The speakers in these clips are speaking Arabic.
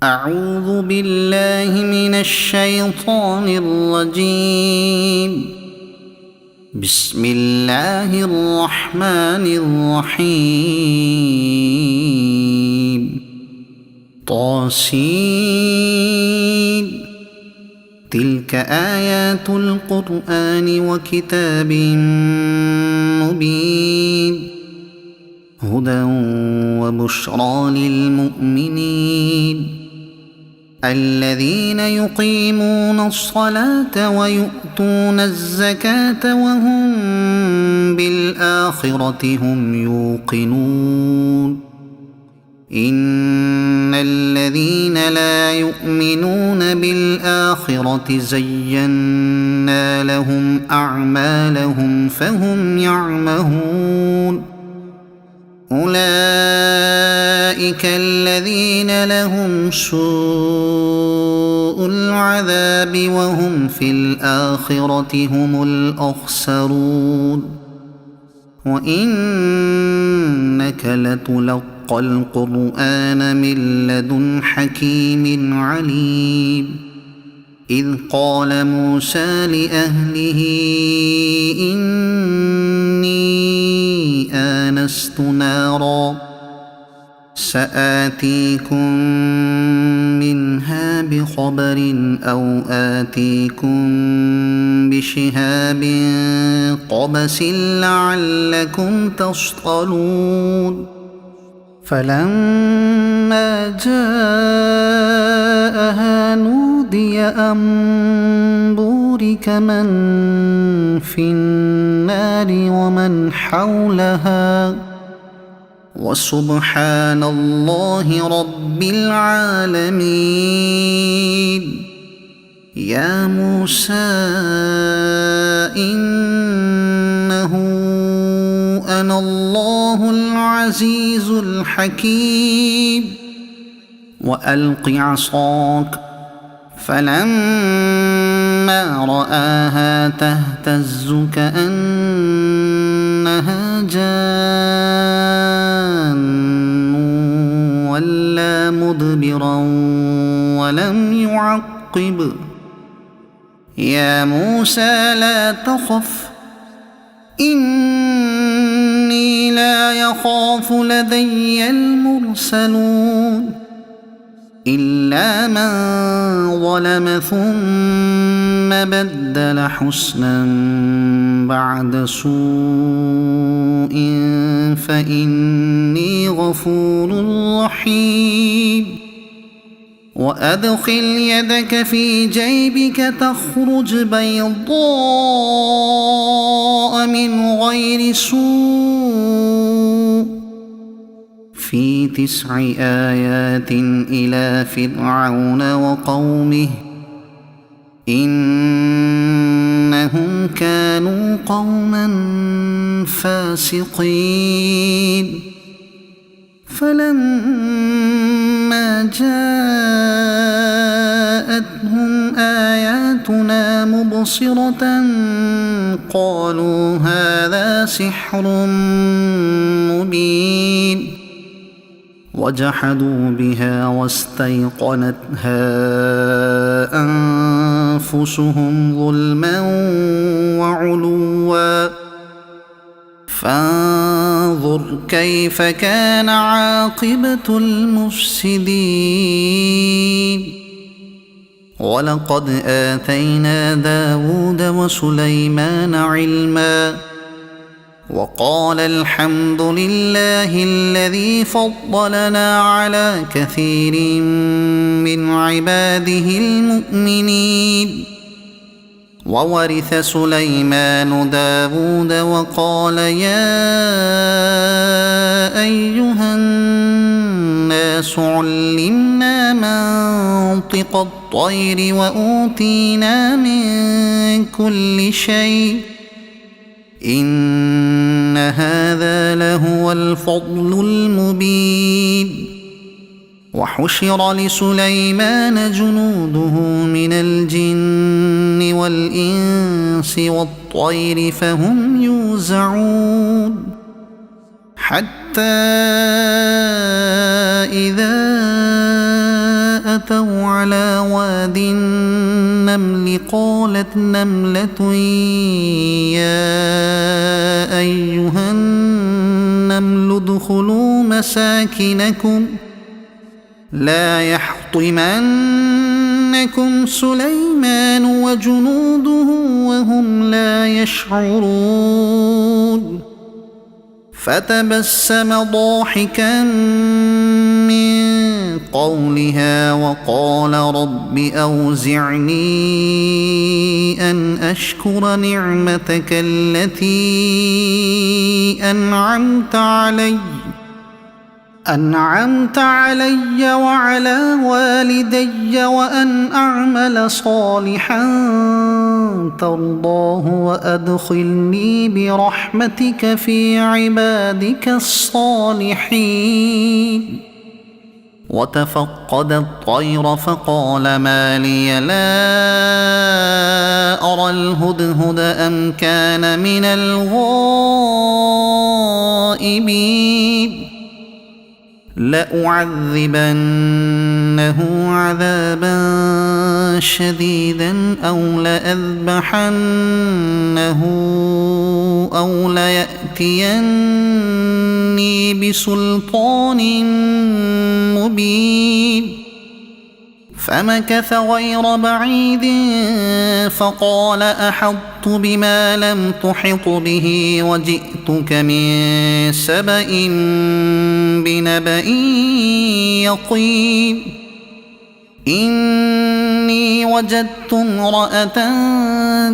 أعوذ بالله من الشيطان الرجيم. بسم الله الرحمن الرحيم. طاسين. تلك آيات القرآن وكتاب مبين، هدى وبشرى للمؤمنين الذين يقيمون الصلاة ويؤتون الزكاة وهم بالآخرة هم يوقنون. إن الذين لا يؤمنون بالآخرة زينا لهم أعمالهم فهم يعمهون. أولئك الذين لهم سوء العذاب وهم في الآخرة هم الأخسرون. وإنك لتلقى القرآن من لدن حكيم عليم. إذ قال موسى لأهله إني آنست نارا سآتيكم منها بخبر أو آتيكم بشهاب قبس لعلكم تصطلون. فلما جاءها نودي أن بورك من في النار ومن حولها وسبحان الله رب العالمين. يا موسى إنه أنا الله العزيز الحكيم. وألق عصاك. فلما رآها تهتز كأنها جان ولا مدبرا ولم يعقب. يا موسى لا تخف إني لا يخاف لدي المرسلون إلا من ظلم ثم بدل حسنا بعد سوء فإني غفور رحيم. وأدخل يدك في جيبك تخرج بيضاء من غير سوء في 9 آيات إلى فرعون وقومه إنهم كانوا قوما فاسقين. فلما جاءتهم آياتنا مبصرة قالوا هذا سحر مبين. وجحدوا بها واستيقنتها أنفسهم ظلما وعلوا فانظر كيف كان عاقبة المفسدين. ولقد آتينا داود وسليمان علما وقال الحمد لله الذي فضلنا على كثير من عباده المؤمنين. وورث سليمان داود وقال يا أيها الناس علمنا منطق الطير وأوتينا من كل شيء إن هذا لهو الفضل المبين. وحشر لسليمان جنوده من الجن والإنس والطير فهم يوزعون حتى إذا قالت نملة يا أيها النمل ادخلوا مساكنكم لا يحطمنكم سليمان وجنوده وهم لا يشعرون فتبسم ضاحكا من قولها وقال رب أوزعني أن أشكر نعمتك التي أنعمت علي وعلى والدي وأن أعمل صالحا ترضاه وأدخلني برحمتك في عبادك الصالحين وتفقد الطير فقال ما لي لا أرى الهدهد أم كان من الغائبين لأعذبنه عذابا شديدا أو لأذبحنه أو ليأتيني بسلطان مبين فمكث غير بعيد فقال أحطت بما لم تحط به وجئتك من سبأ بنبأ يقين إني وجدت امرأة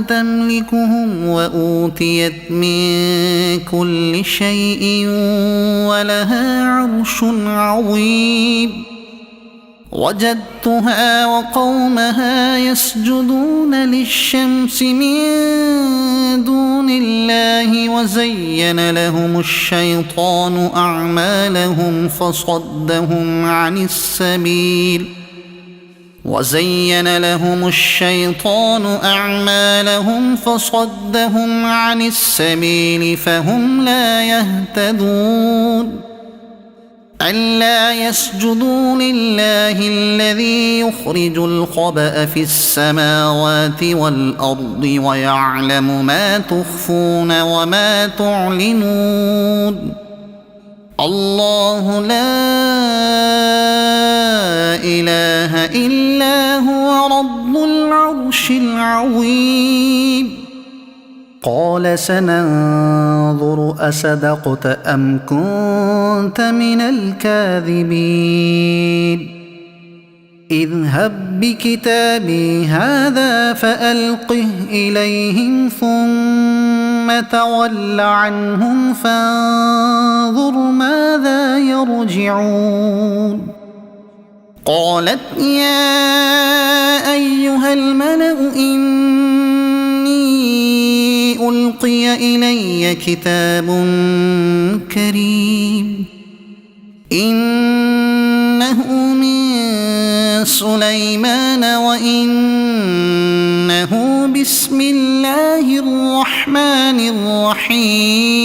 تملكهم وأوتيت من كل شيء ولها عرش عظيم وجدتها وقومها يسجدون للشمس من دون الله وزين لهم الشيطان أعمالهم فصدهم عن السبيل فهم لا يهتدون ألا يسجدوا لله الذي يخرج الخبأ في السماوات والأرض ويعلم ما تخفون وما تعلنون الله لا إله إلا هو رب العرش العظيم قال سننظر أصدقت أم كنت من الكاذبين اذهب بكتابي هذا فألقه إليهم ثم تول عنهم فانظر ماذا يرجعون قالت يا أيها الملأ إني ألقي إلي كتاب كريم إنه من سليمان وإنه بسم الله الرحمن الرحيم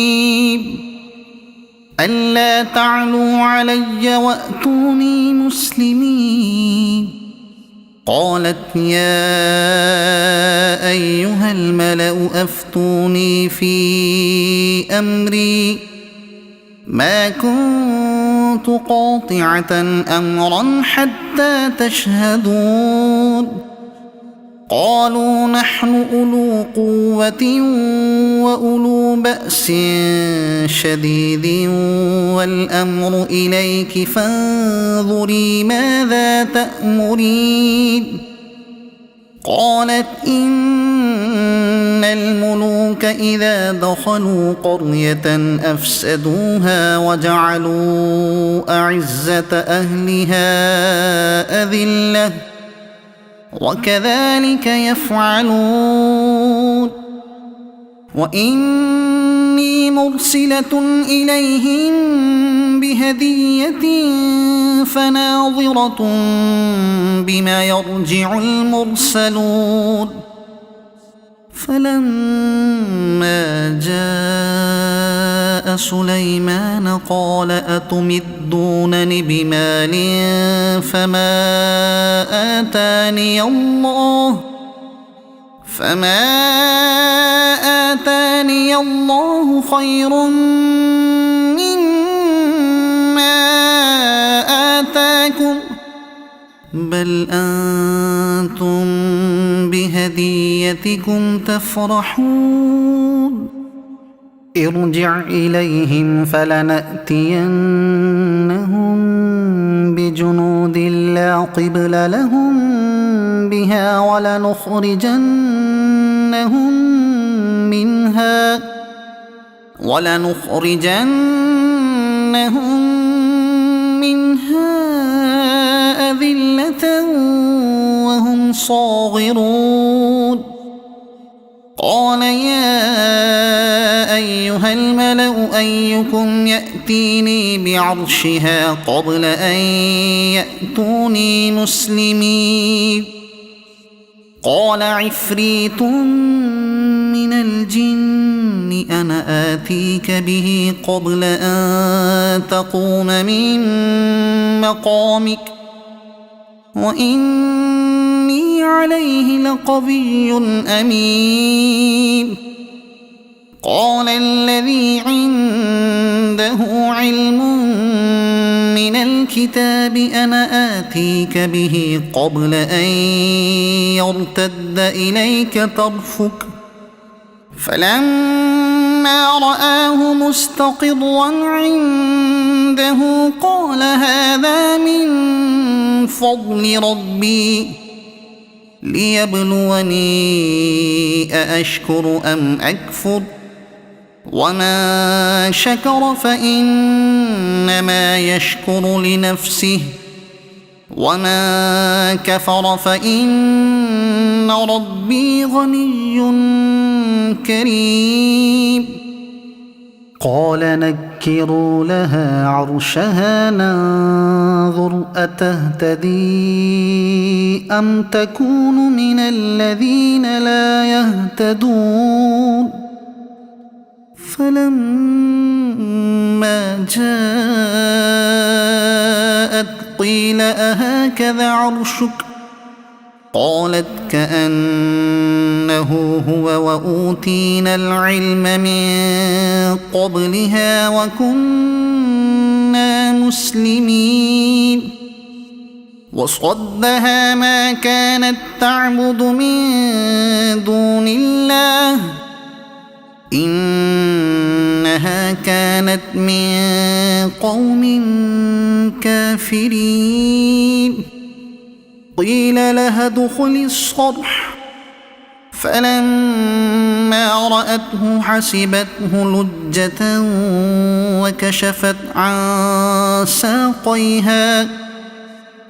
ألا تعلوا علي وأتوني مسلمين قالت يا أيها الملأ أفتوني في أمري ما كنت قاطعة أمرا حتى تشهدون قالوا نحن أولو قوة وأولو بأس شديد والأمر إليك فانظري ماذا تأمرين قالت إن الملوك إذا دخلوا قرية أفسدوها وجعلوا أعزة أهلها أذلة وكذلك يفعلون وإني مرسلة إليهم بهدية فناظرة بما يرجع المرسلون فلما جاء سليمان قال أتمدونني بمال فما آتاني الله فما آتاني الله خير مما آتاكم بل أنتم بهديتكم تفرحون ارجع إليهم فلنأتينهم بجنود لا قبل لهم بها ولنخرجنهم منها أذلة وهم صاغرون قال يا أيها الملأ أيكم يأتيني بعرشها قبل أن يأتوني مسلمين قال عفريت من الجن أنا آتيك به قبل أن تقوم من مقامك وإني عليه لقوي أمين قال الذي عنده علم من الكتاب أنا آتيك به قبل أن يرتد إليك طرفك فلما رآه مستقرا عنده قال هذا من فضل ربي ليبلوني أأشكر أم أكفر ومن شكر فإنما يشكر لنفسه ومن كفر فإن ربي غني كريم قال نكروا لها عرشها ننظر أتهتدي أم تكون من الذين لا يهتدون فلما جاءت قيل أهكذا عرشك قالت كأنه هو وأوتينا العلم من قبلها وكنا مسلمين وصدها ما كانت تعبد من دون الله إنها كانت من قوم كافرين قيل لها ادخل الصرح فلما رأته حسبته لجة وكشفت عن ساقيها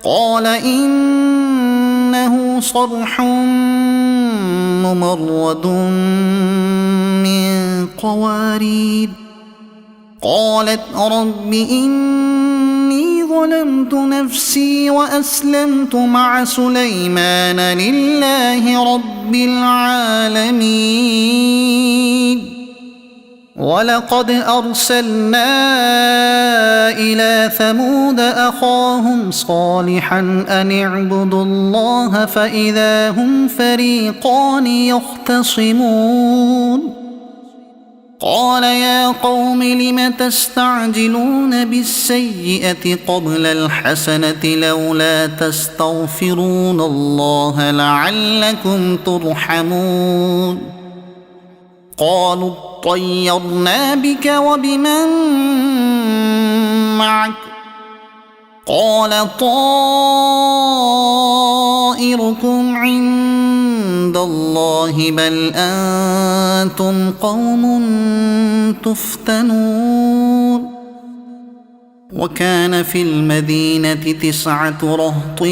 قال إنه صرح ممرد من قوارير قالت رب إني ظلمت نفسي وأسلمت مع سليمان لله رب العالمين ولقد أرسلنا إلى ثمود أخاهم صالحا أن اعبدوا الله فإذا هم فريقان يختصمون قال يا قوم لم تستعجلون بالسيئة قبل الحسنة لولا تستغفرون الله لعلكم ترحمون قالوا اطيرنا بك وبمن معك قال طائركم عند الله بل أنتم قوم تفتنون وكان في المدينة 9 رهط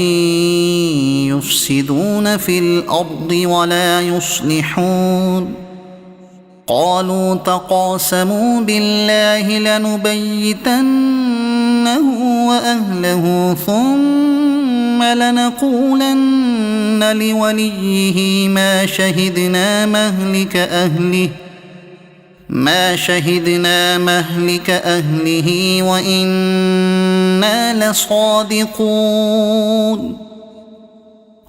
يفسدون في الأرض ولا يصلحون قالوا تقاسموا بالله لنبيتنه وأهله ثم لنقولن لوليه ما شهدنا مهلك أهله وإنا لصادقون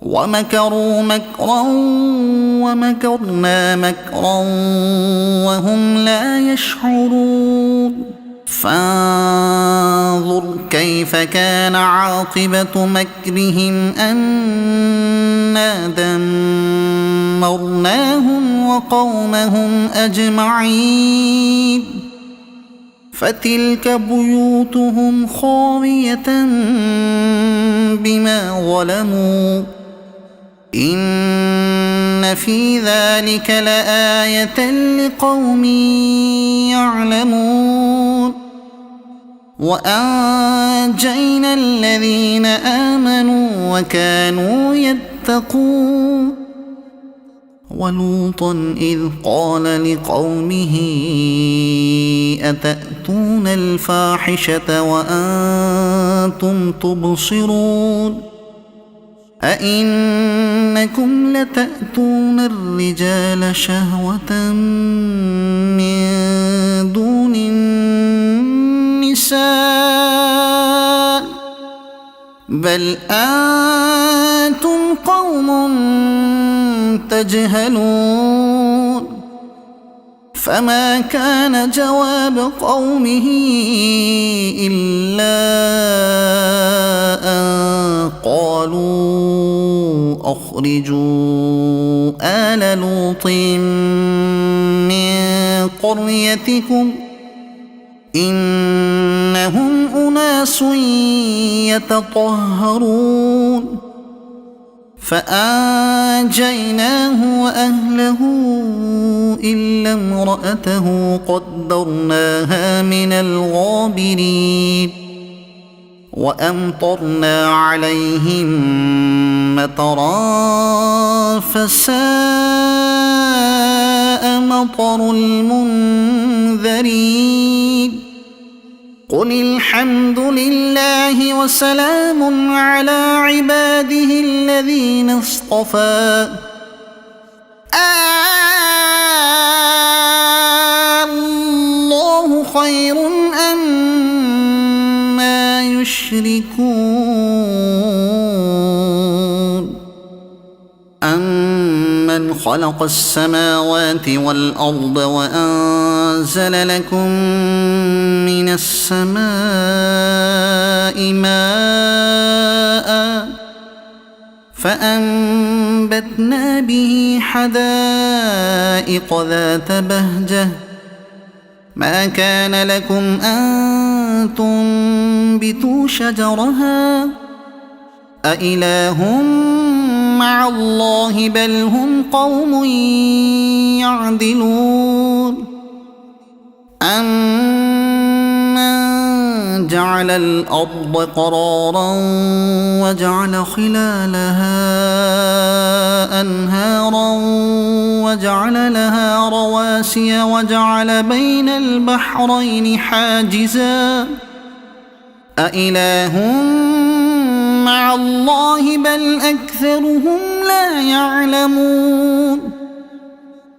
ومكروا مكرا ومكرنا مكرا وهم لا يشعرون فانظر كيف كان عاقبة مكرهم أنا دمرناهم وقومهم أجمعين فتلك بيوتهم خاوية بما ظلموا إن في ذلك لآية لقوم يعلمون وأنجينا الذين آمنوا وكانوا يتقون ولوطا إذ قال لقومه أتأتون الفاحشة وأنتم تبصرون أئنكم لتأتون الرجال شهوة من دون النساء بل أنتم قوم تجهلون فما كان جواب قومه إلا أن قالوا أخرجوا آل لوط من قريتكم إنهم أناس يتطهرون فأنجيناه وأهله إلا امرأته قدرناها من الغابرين وأمطرنا عليهم مطرا فساء مطر المنذرين قل الحمد لله وسلام على عباده الذين اصطفى الله خير أما يشركون أمن خلق السماوات والأرض وأنزل لكم من السماء ماء فأنبتنا به حدائق ذات بهجة ما كان لكم أن تنبتوا شجرها أإله مع الله بل هم قوم يعدلون أمن جعل الأرض قرارا وجعل خلالها أنهارا وجعل لها رواسي وجعل بين البحرين حاجزا أإله مع الله بل أكثرهم لا يعلمون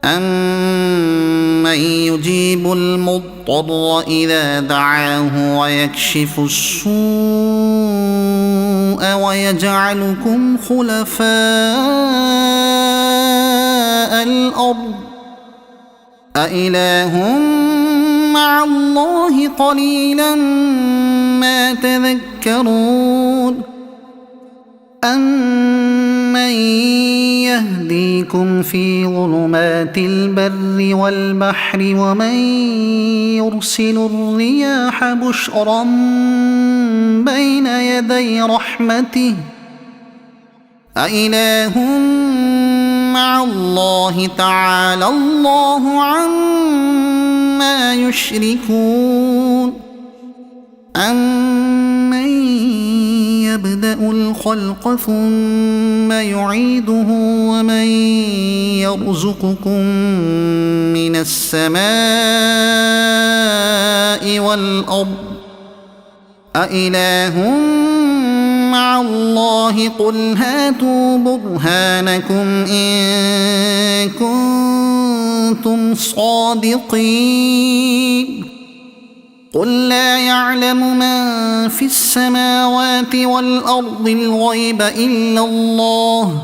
أمن يجيب المضطر إذا دعاه ويكشف السوء ويجعلكم خلفاء الأرض أإله مع الله قليلا ما تذكرون أمن يهديكم في ظلمات البر والبحر ومن يرسل الرياح بشرا بين يدي رحمته أإله مع الله تعالى الله عما يشركون أمن يبدأ الخلق ثم يعيده ومن يرزقكم من السماء والأرض أإله مع الله قل هاتوا برهانكم إن كنتم صادقين قل لا يعلم من في السماوات والأرض الغيب إلا الله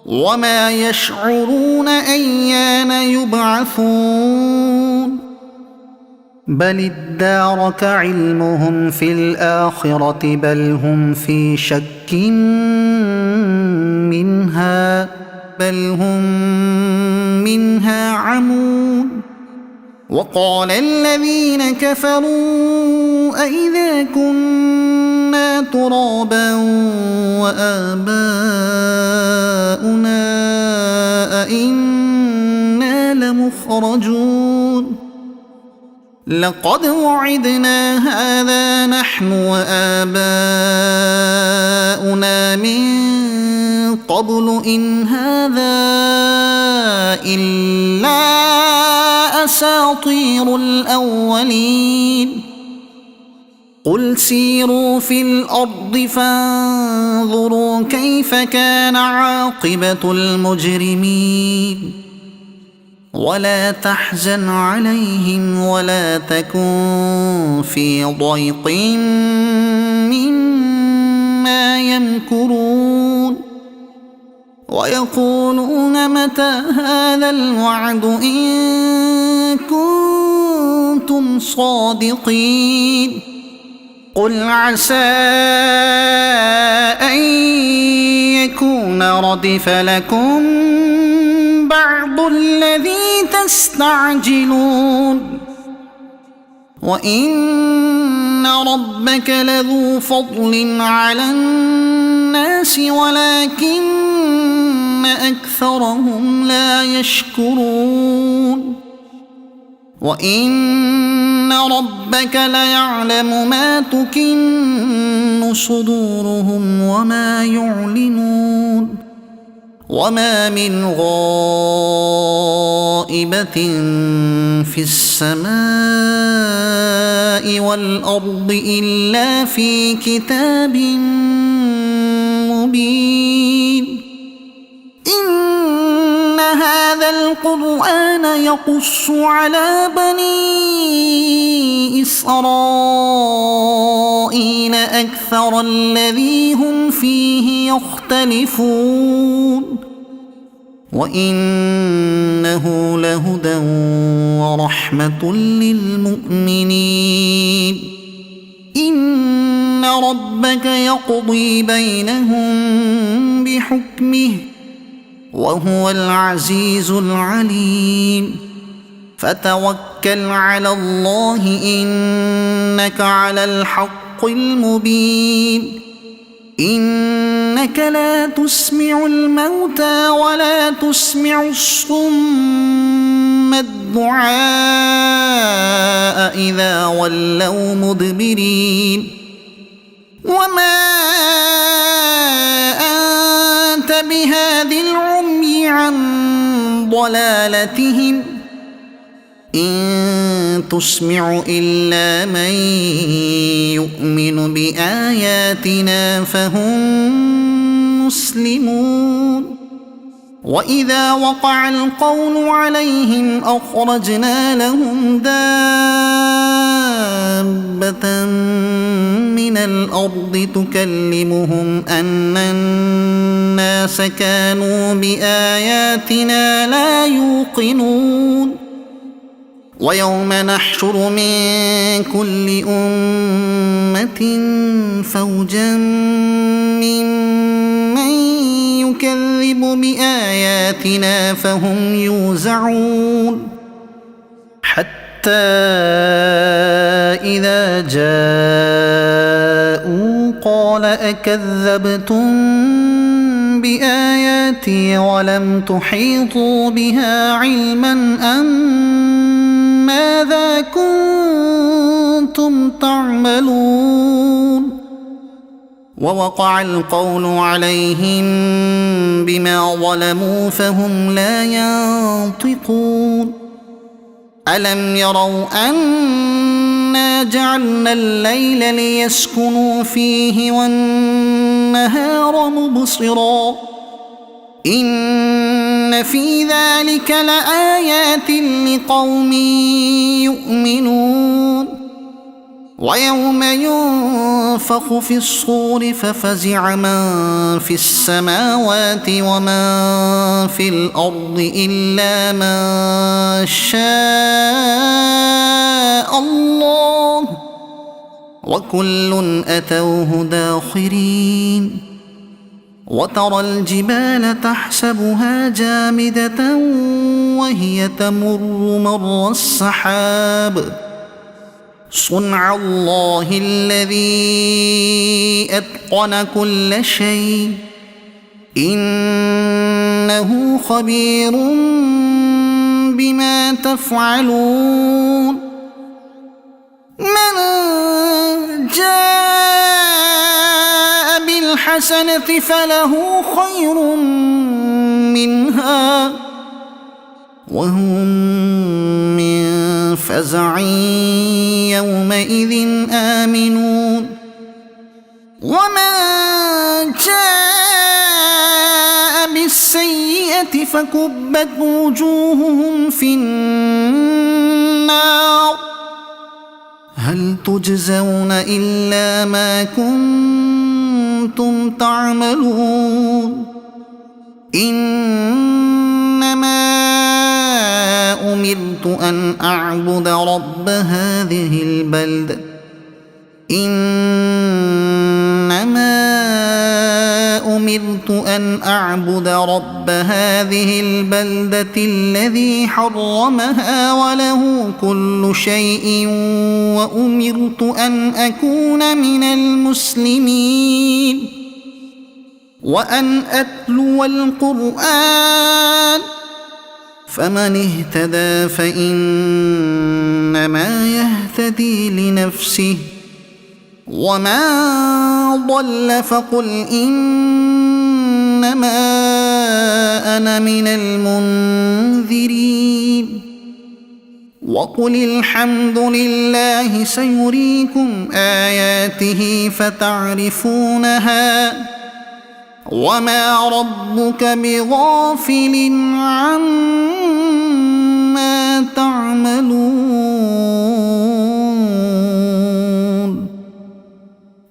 وما يشعرون أيان يبعثون بل ادارك علمهم في الآخرة بل هم في شك منها عمون وقال الذين كفروا أئذا كنا ترابا وآباؤنا أئنا لمخرجون لقد وعدنا هذا نحن وآباؤنا من قبل إن هذا إلا أساطير الأولين قل سيروا في الأرض فانظروا كيف كان عاقبة المجرمين ولا تحزن عليهم ولا تكن في ضيق مما يمكرون ويقولون متى هذا الوعد إن كنتم صادقين قل عسى أن يكون ردف لكم بعض الذي تستعجلون وإن ربك لذو فضل على الناس ولكن أكثرهم لا يشكرون وإن ربك ليعلم ما تكن صدورهم وما يعلنون وما من غائبة في السماء والأرض إلا في كتاب مبين إن هذا القرآن يقص على بني إسرائيل أكثر الذي هم فيه يختلفون وإنه لهدى ورحمة للمؤمنين إن ربك يقضي بينهم بحكمه وهو العزيز العليم فتوكل على الله إنك على الحق المبين إنك لا تسمع الموتى ولا تسمع الصم الدعاء إذا ولوا مدبرين وما أنت بهاد العمي عن ضلالتهم إن تسمع إلا من يؤمن بآياتنا فهم مسلمون وإذا وقع القول عليهم أخرجنا لهم دابة من الأرض تكلمهم أن الناس كانوا بآياتنا لا يوقنون ويوم نحشر من كل أمة فوجا ممن يكذب بآياتنا فهم يوزعون حتى إذا جاءوا قال أكذبتم بآياتي ولم تحيطوا بها علما أم ماذا كنتم تعملون ووقع القول عليهم بما ظلموا فهم لا ينطقون ألم يروا أنا جعلنا الليل ليسكنوا فيه والنهار مبصرا إن في ذلك لآيات لقوم يؤمنون ويوم ينفخ في الصور ففزع من في السماوات ومن في الأرض إلا من شاء الله وكل أتوه داخرين وترى الجبال تحسبها جامدة وهي تمر مر السحاب صنع الله الذي أتقن كل شيء إنه خبير بما تفعلون من جاء بالحسنة فله خير منها وهم من فزع يومئذ آمنون ومن جاء بالسيئة فكبت وجوههم في النار هل تجزون إلا ما كنتم تعملون إنما أمرت أن أعبد رب هذه البلدة الذي حرمها وله كل شيء وأمرت أن أكون من المسلمين وأن أتلو القرآن فمن اهتدى فإنما يهتدي لنفسه ومن ضل فقل إنما أنا من المنذرين وقل الحمد لله سيريكم آياته فتعرفونها وما ربك بغافل عما تعملون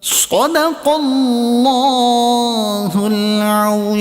صدق الله العظيم.